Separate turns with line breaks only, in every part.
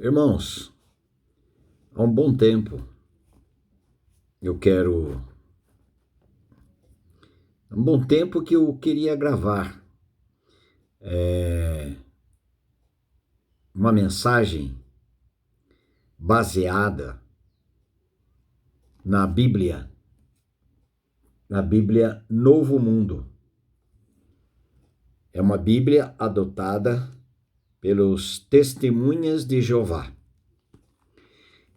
Irmãos, há um bom tempo eu quero. Há um bom tempo que eu queria gravar uma mensagem baseada na Bíblia Novo Mundo. É uma Bíblia adotada pelos Testemunhas de Jeová.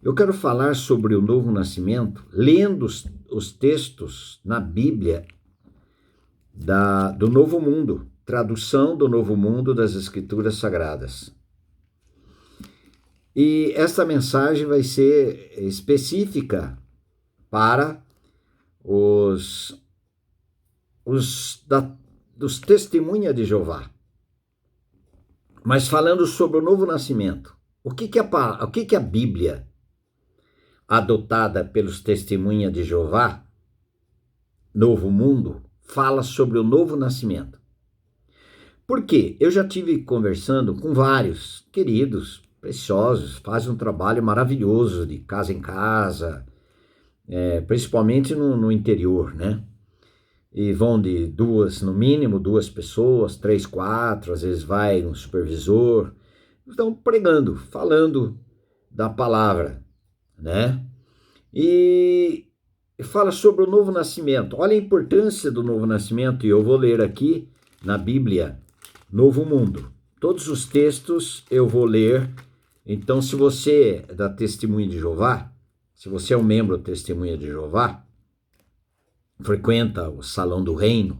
Eu quero falar sobre o novo nascimento, lendo os textos na Bíblia do Novo Mundo, tradução do Novo Mundo das Escrituras Sagradas. E essa mensagem vai ser específica para dos Testemunhas de Jeová. Mas falando sobre o novo nascimento, o que a Bíblia adotada pelos Testemunhas de Jeová, Novo Mundo, fala sobre o novo nascimento? Porque eu já tive conversando com vários queridos, preciosos, fazem um trabalho maravilhoso de casa em casa, principalmente no interior, né? E vão de no mínimo duas pessoas, 3, 4, às vezes vai um supervisor, estão pregando, falando da palavra, né? E fala sobre o novo nascimento. Olha a importância do novo nascimento, e eu vou ler aqui na Bíblia Novo Mundo. Todos os textos eu vou ler. Então, se você é da Testemunha de Jeová, se você é um membro da Testemunha de Jeová, frequenta o Salão do Reino,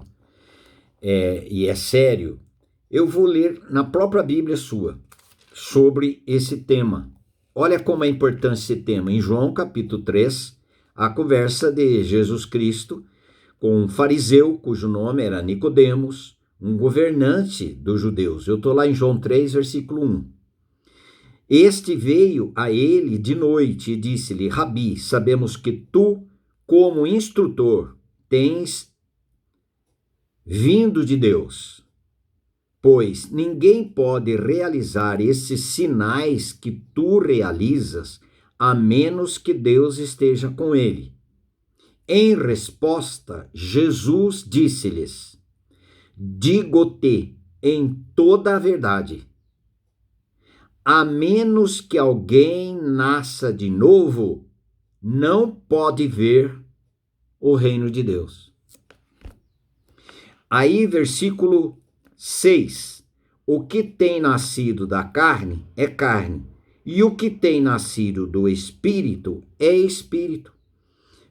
e é sério, eu vou ler na própria Bíblia sua sobre esse tema. Olha como é importante esse tema. Em João capítulo 3, a conversa de Jesus Cristo com um fariseu, cujo nome era Nicodemos, um governante dos judeus. Eu estou lá em João 3, versículo 1. Este veio a ele de noite e disse-lhe: Rabi, sabemos que tu, como instrutor, tens vindo de Deus, pois ninguém pode realizar esses sinais que tu realizas, a menos que Deus esteja com ele. Em resposta, Jesus disse-lhes: Digo-te em toda a verdade, a menos que alguém nasça de novo, não pode ver o reino de Deus. Aí, versículo 6. O que tem nascido da carne é carne, e o que tem nascido do Espírito é Espírito.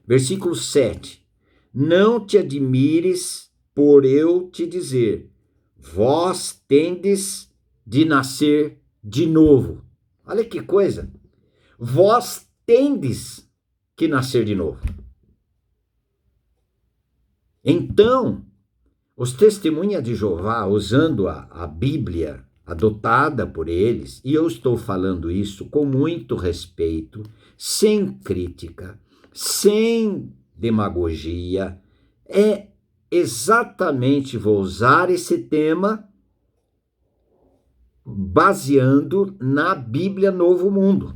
Versículo 7. Não te admires por eu te dizer, vós tendes de nascer de novo. Olha que coisa. Vós tendes que nascer de novo. Então, os Testemunhas de Jeová, usando a Bíblia adotada por eles, e eu estou falando isso com muito respeito, sem crítica, sem demagogia, vou usar esse tema baseando na Bíblia Novo Mundo.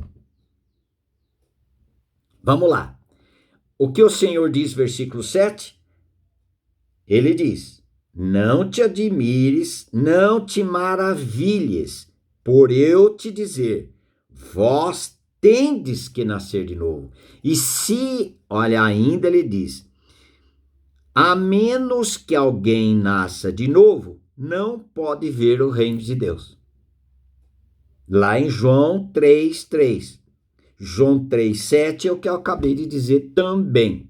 Vamos lá. O que o Senhor diz, versículo 7? Ele diz: Não te admires, não te maravilhes, por eu te dizer, vós tendes que nascer de novo. E se, olha, ainda ele diz, a menos que alguém nasça de novo, não pode ver o reino de Deus. Lá em João 3:3. João 3:7 é o que eu acabei de dizer também.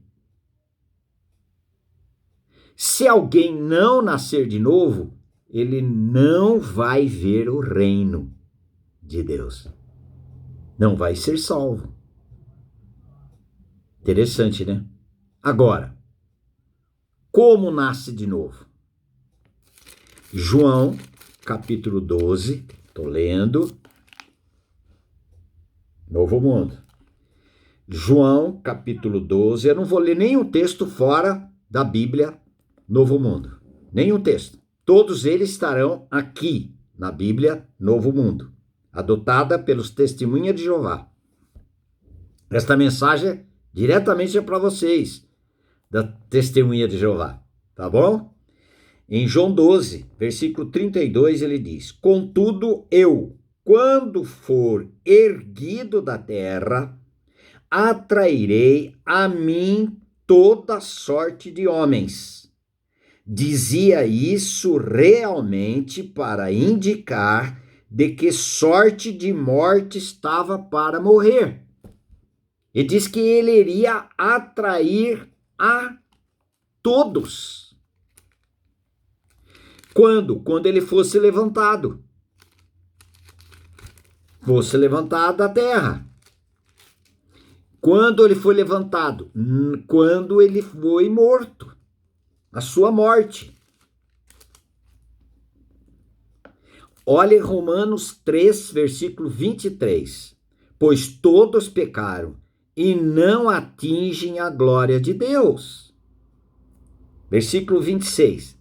Se alguém não nascer de novo, ele não vai ver o reino de Deus. Não vai ser salvo. Interessante, né? Agora, como nasce de novo? João, capítulo 12, estou lendo. Novo Mundo. João, capítulo 12, eu não vou ler nenhum texto fora da Bíblia Novo Mundo. Nenhum texto. Todos eles estarão aqui na Bíblia Novo Mundo. adotada pelos Testemunhas de Jeová. Esta mensagem diretamente é para vocês, da Testemunha de Jeová, tá bom? Em João 12, versículo 32, ele diz: contudo, eu, quando for erguido da terra, atrairei a mim toda sorte de homens. Dizia isso realmente para indicar de que sorte de morte estava para morrer. E diz que ele iria atrair a todos. Quando? Quando ele fosse levantado. Fosse levantado da terra. Quando ele foi levantado? Quando ele foi morto. A sua morte. Olha Romanos 3, versículo 23. Pois todos pecaram e não atingem a glória de Deus. Versículo 26.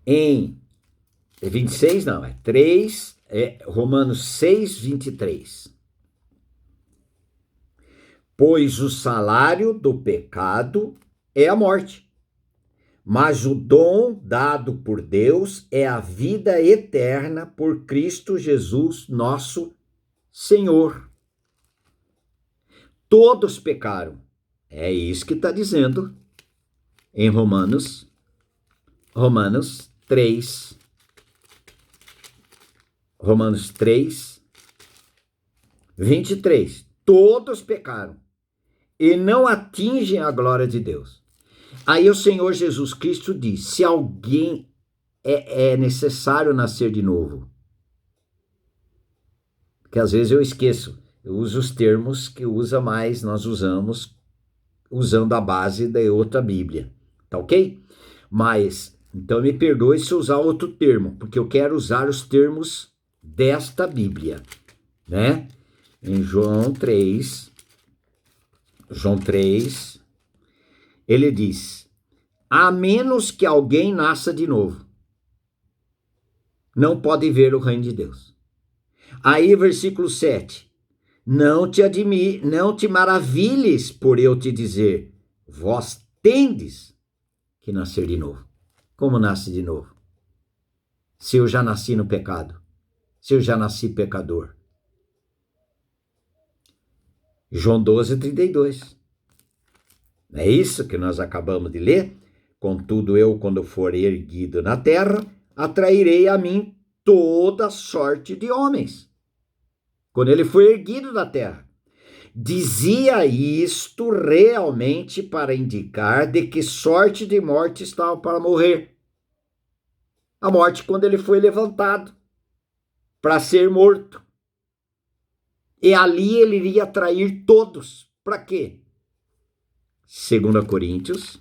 Em 26 não, é 3, Romanos 6, 23. Pois o salário do pecado é a morte, mas o dom dado por Deus é a vida eterna por Cristo Jesus, nosso Senhor. Todos pecaram. É isso que está dizendo em Romanos 3. Romanos 3, 23. Todos pecaram e não atingem a glória de Deus. Aí o Senhor Jesus Cristo diz: se alguém é necessário nascer de novo. Porque às vezes eu esqueço, eu uso os termos que nós usamos usando a base da outra Bíblia, tá ok? Mas, então me perdoe se eu usar outro termo, porque eu quero usar os termos desta Bíblia, né? Em João 3, ele diz: a menos que alguém nasça de novo, não pode ver o reino de Deus. Aí, versículo 7, não te maravilhes por eu te dizer, vós tendes que nascer de novo. Como nasce de novo? Se eu já nasci no pecado, se eu já nasci pecador. João 12, 32. É isso que nós acabamos de ler? Contudo, eu, quando for erguido na terra, atrairei a mim toda sorte de homens. Quando ele foi erguido da terra. Dizia isto realmente para indicar de que sorte de morte estava para morrer. A morte quando ele foi levantado para ser morto. E ali ele iria atrair todos. Para quê? 2 Coríntios,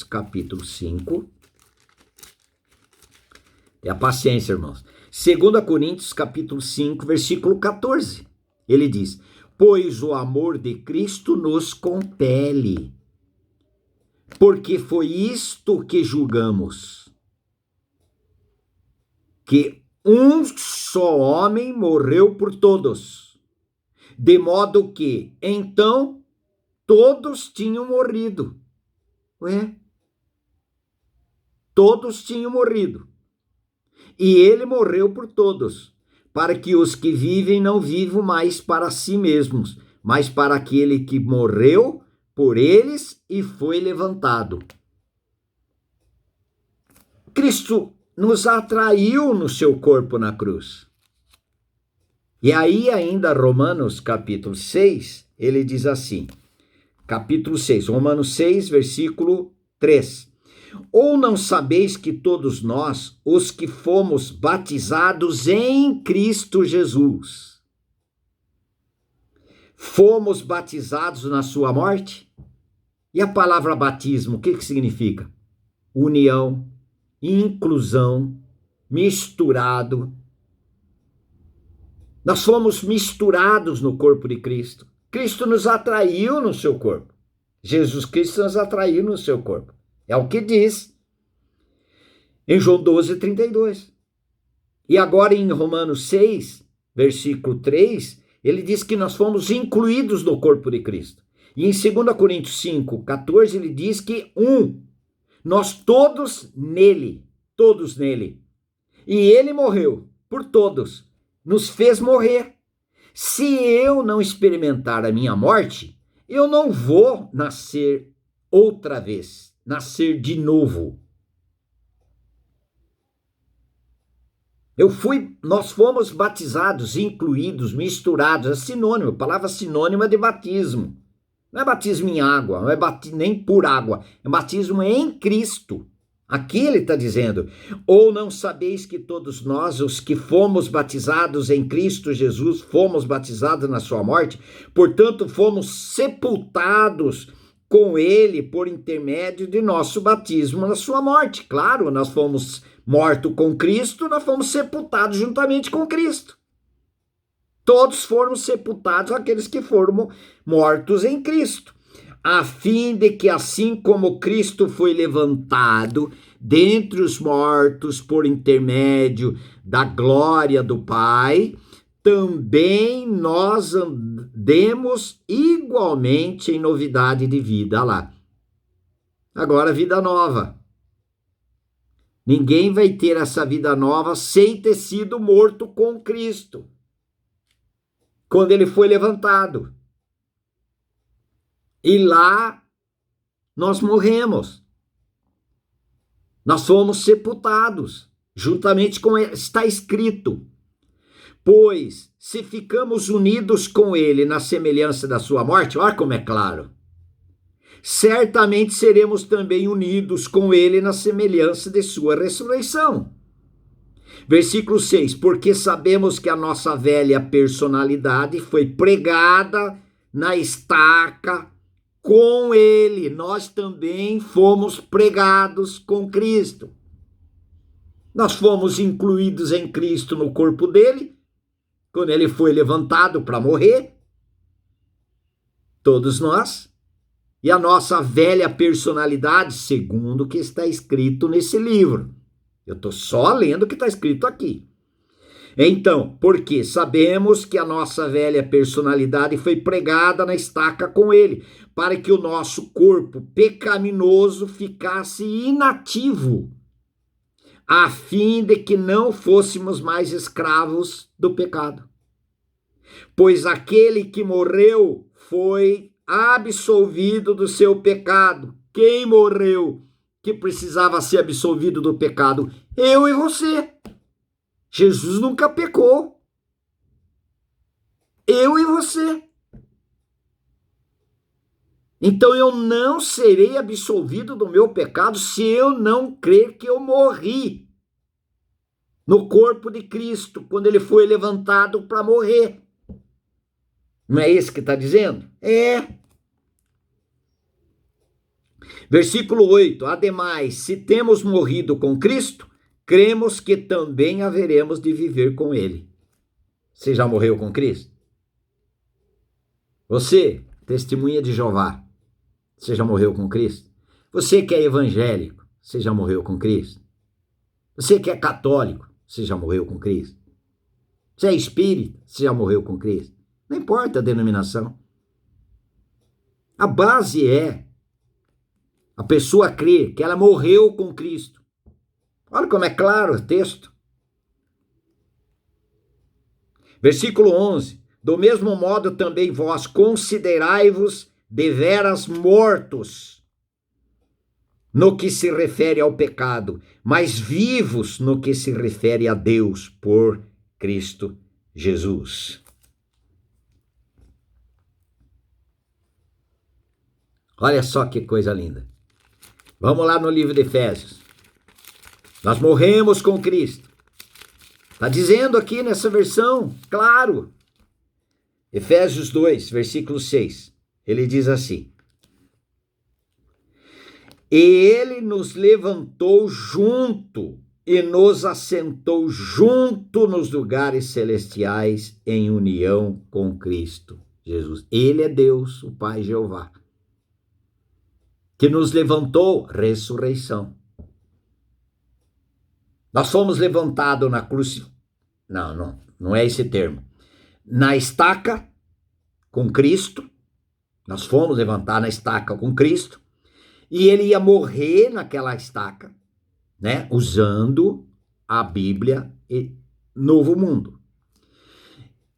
capítulo 5. É a paciência, irmãos. 2 Coríntios, capítulo 5, versículo 14. Ele diz: pois o amor de Cristo nos compele, porque foi isto que julgamos, que um só homem morreu por todos, de modo que, então, todos tinham morrido. Todos tinham morrido. E ele morreu por todos, para que os que vivem não vivam mais para si mesmos, mas para aquele que morreu por eles e foi levantado. Cristo nos atraiu no seu corpo na cruz. E aí ainda Romanos capítulo 6, ele diz assim, capítulo 6, Romanos 6, versículo 3. Ou não sabeis que todos nós, os que fomos batizados em Cristo Jesus, fomos batizados na sua morte? E a palavra batismo, o que significa? União, inclusão, misturado. Nós fomos misturados no corpo de Cristo. Cristo nos atraiu no seu corpo. Jesus Cristo nos atraiu no seu corpo. É o que diz em João 12:32. E agora em Romanos 6, versículo 3, ele diz que nós fomos incluídos no corpo de Cristo. E em 2 Coríntios 5:14, ele diz que nós todos nele. E ele morreu por todos, nos fez morrer. Se eu não experimentar a minha morte, eu não vou nascer outra vez, nascer de novo. Nós fomos batizados, incluídos, misturados, é sinônimo, a palavra sinônima de batismo. Não é batismo em água, não é nem por água, é batismo em Cristo. Aqui ele está dizendo, ou não sabeis que todos nós, os que fomos batizados em Cristo Jesus, fomos batizados na sua morte, portanto fomos sepultados com ele por intermédio de nosso batismo na sua morte. Claro, nós fomos mortos com Cristo, nós fomos sepultados juntamente com Cristo. Todos foram sepultados, aqueles que foram mortos em Cristo, a fim de que assim como Cristo foi levantado dentre os mortos por intermédio da glória do Pai, também nós andemos igualmente em novidade de vida. Olha lá. Agora, vida nova. Ninguém vai ter essa vida nova sem ter sido morto com Cristo, quando ele foi levantado. E lá nós morremos. Nós fomos sepultados, juntamente com ele. Está escrito: pois se ficamos unidos com ele na semelhança da sua morte, olha como é claro, certamente seremos também unidos com ele na semelhança de sua ressurreição. Versículo 6, porque sabemos que a nossa velha personalidade foi pregada na estaca com ele. Nós também fomos pregados com Cristo. Nós fomos incluídos em Cristo no corpo dele, quando ele foi levantado para morrer. Todos nós. E a nossa velha personalidade, segundo o que está escrito nesse livro. Eu estou só lendo o que está escrito aqui. Então, porque sabemos que a nossa velha personalidade foi pregada na estaca com ele, para que o nosso corpo pecaminoso ficasse inativo, a fim de que não fôssemos mais escravos do pecado. Pois aquele que morreu foi absolvido do seu pecado. Quem morreu que precisava ser absolvido do pecado? Eu e você. Jesus nunca pecou. Eu e você. Então eu não serei absolvido do meu pecado se eu não crer que eu morri no corpo de Cristo, quando ele foi levantado para morrer. Não é isso que está dizendo? É. Versículo 8. Ademais, se temos morrido com Cristo, cremos que também haveremos de viver com ele. Você já morreu com Cristo? Você, testemunha de Jeová, você já morreu com Cristo? Você que é evangélico, você já morreu com Cristo? Você que é católico, você já morreu com Cristo? Você é espírita, você já morreu com Cristo? Não importa a denominação. A base é a pessoa crer que ela morreu com Cristo. Olha como é claro o texto. Versículo 11. Do mesmo modo também vós considerai-vos deveras mortos no que se refere ao pecado, mas vivos no que se refere a Deus por Cristo Jesus. Olha só que coisa linda. Vamos lá no livro de Efésios. Nós morremos com Cristo. Está dizendo aqui nessa versão, claro. Efésios 2, versículo 6. Ele diz assim: e ele nos levantou junto e nos assentou junto nos lugares celestiais em união com Cristo Jesus. Ele é Deus, o Pai Jeová, que nos levantou, ressurreição. Nós fomos levantados na cruz, não é esse termo, na estaca com Cristo, nós fomos levantados na estaca com Cristo, e ele ia morrer naquela estaca, né, usando a Bíblia e Novo Mundo.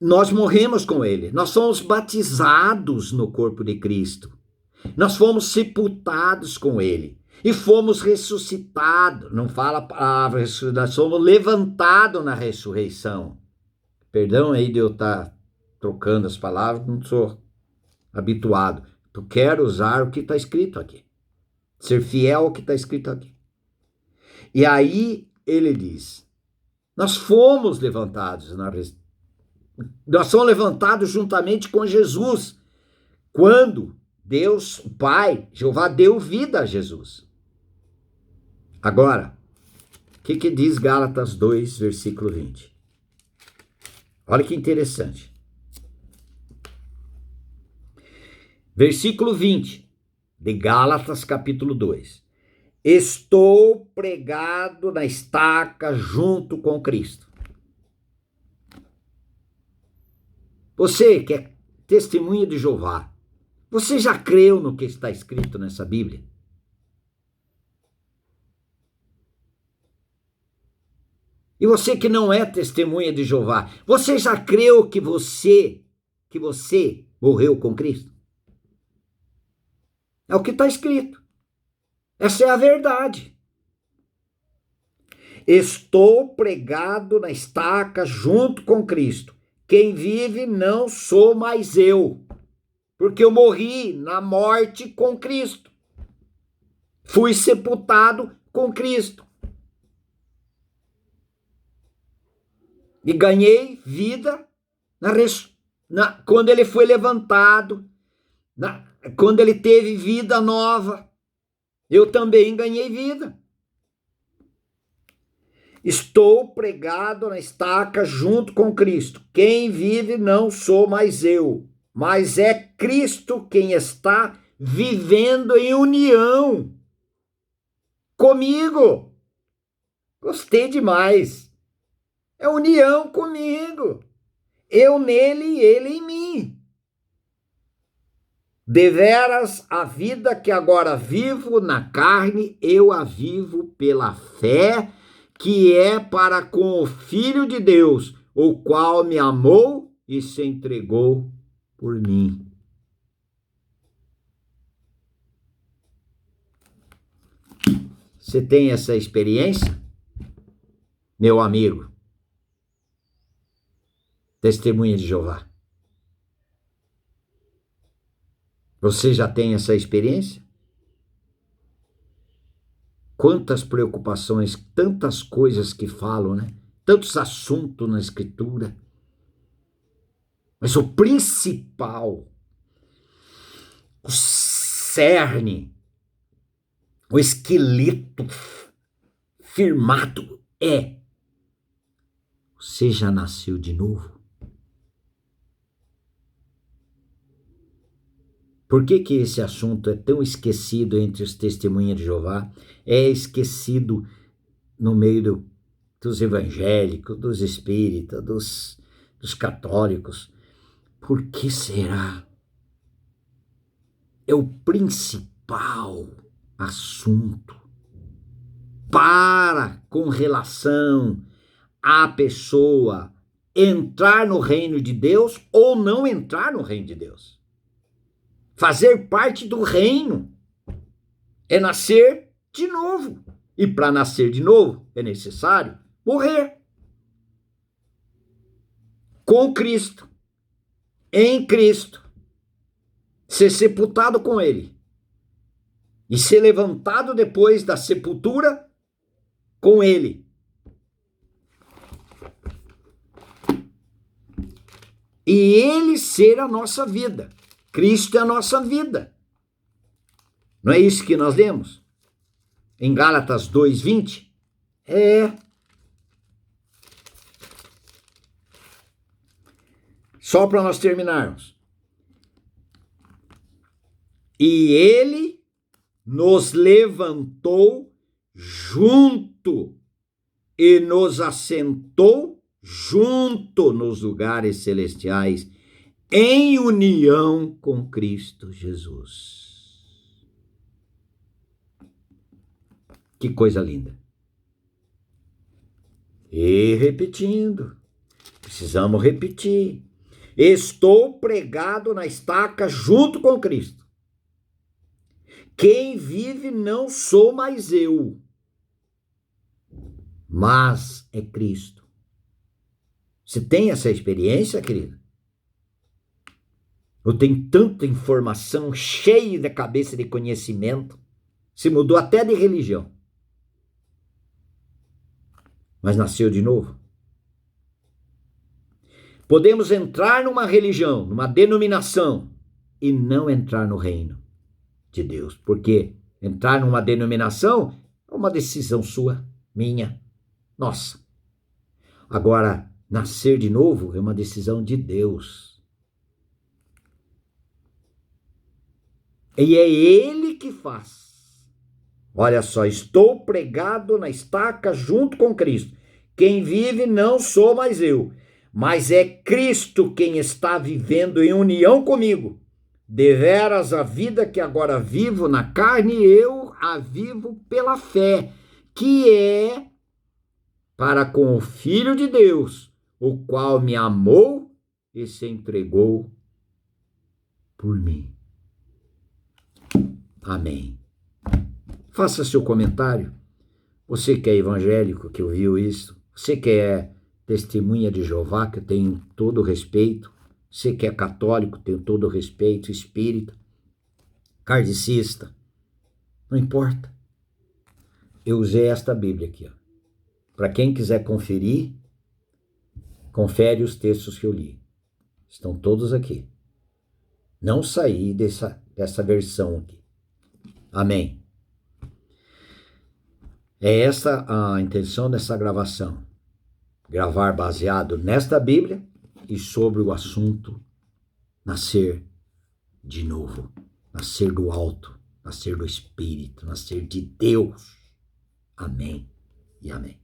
Nós morremos com ele, nós fomos batizados no corpo de Cristo, nós fomos sepultados com ele e fomos ressuscitados, não fala a palavra ressuscitação, fomos levantados na ressurreição. Perdão aí de eu estar trocando as palavras, não sou habituado. Eu quero usar o que está escrito aqui, ser fiel ao que está escrito aqui. E aí ele diz, nós fomos levantados nós fomos levantados juntamente com Jesus, quando Deus, o Pai, Jeová, deu vida a Jesus. Agora, o que diz Gálatas 2, versículo 20? Olha que interessante. Versículo 20, de Gálatas, capítulo 2. Estou pregado na estaca junto com Cristo. Você que é testemunha de Jeová, você já creu no que está escrito nessa Bíblia? E você que não é testemunha de Jeová, você já creu que você morreu com Cristo? É o que está escrito. Essa é a verdade. Estou pregado na estaca junto com Cristo. Quem vive não sou mais eu, porque eu morri na morte com Cristo. Fui sepultado com Cristo. E ganhei vida quando ele foi levantado, quando ele teve vida nova. Eu também ganhei vida. Estou pregado na estaca junto com Cristo. Quem vive não sou mais eu, mas é Cristo quem está vivendo em união comigo. Gostei demais. É união comigo. Eu nele e ele em mim. Deveras, a vida que agora vivo na carne, eu a vivo pela fé, que é para com o Filho de Deus, o qual me amou e se entregou por mim. Você tem essa experiência, meu amigo, testemunha de Jeová? Você já tem essa experiência? Quantas preocupações, tantas coisas que falam, né? Tantos assuntos na Escritura. Mas o principal, o cerne, o esqueleto firmado é: você já nasceu de novo? Por que esse assunto é tão esquecido entre os testemunhas de Jeová? É esquecido no meio dos evangélicos, dos espíritas, dos católicos. Por que será? É o principal assunto com relação à pessoa entrar no reino de Deus ou não entrar no reino de Deus. Fazer parte do reino é nascer de novo. E para nascer de novo é necessário morrer com Cristo, em Cristo, ser sepultado com ele e ser levantado depois da sepultura com ele. E ele ser a nossa vida. Cristo é a nossa vida. Não é isso que nós lemos? Em Gálatas 2:20? É. Só para nós terminarmos. E ele nos levantou junto e nos assentou junto nos lugares celestiais em união com Cristo Jesus. Que coisa linda. E repetindo, precisamos repetir. Estou pregado na estaca junto com Cristo. Quem vive não sou mais eu, mas é Cristo. Você tem essa experiência, querido? Eu tenho tanta informação, cheia da cabeça de conhecimento, se mudou até de religião. Mas nasceu de novo. Podemos entrar numa religião, numa denominação, e não entrar no reino de Deus. Porque entrar numa denominação é uma decisão sua, minha, nossa. Agora, nascer de novo é uma decisão de Deus. E é Ele que faz. Olha só, estou pregado na estaca junto com Cristo. Quem vive não sou mais eu, mas é Cristo quem está vivendo em união comigo. Deveras a vida que agora vivo na carne, eu a vivo pela fé, que é para com o Filho de Deus, o qual me amou e se entregou por mim. Amém. Faça seu comentário. Você que é evangélico, que ouviu isso, você que é testemunha de Jeová, que eu tenho todo o respeito, você que é católico, tenho todo o respeito, espírita, kardecista, não importa. Eu usei esta Bíblia aqui, para quem quiser conferir, confere os textos que eu li. Estão todos aqui. Não saí dessa versão aqui. Amém. É essa a intenção dessa gravação. Gravar baseado nesta Bíblia e sobre o assunto nascer de novo, nascer do alto, nascer do Espírito, nascer de Deus. Amém e amém.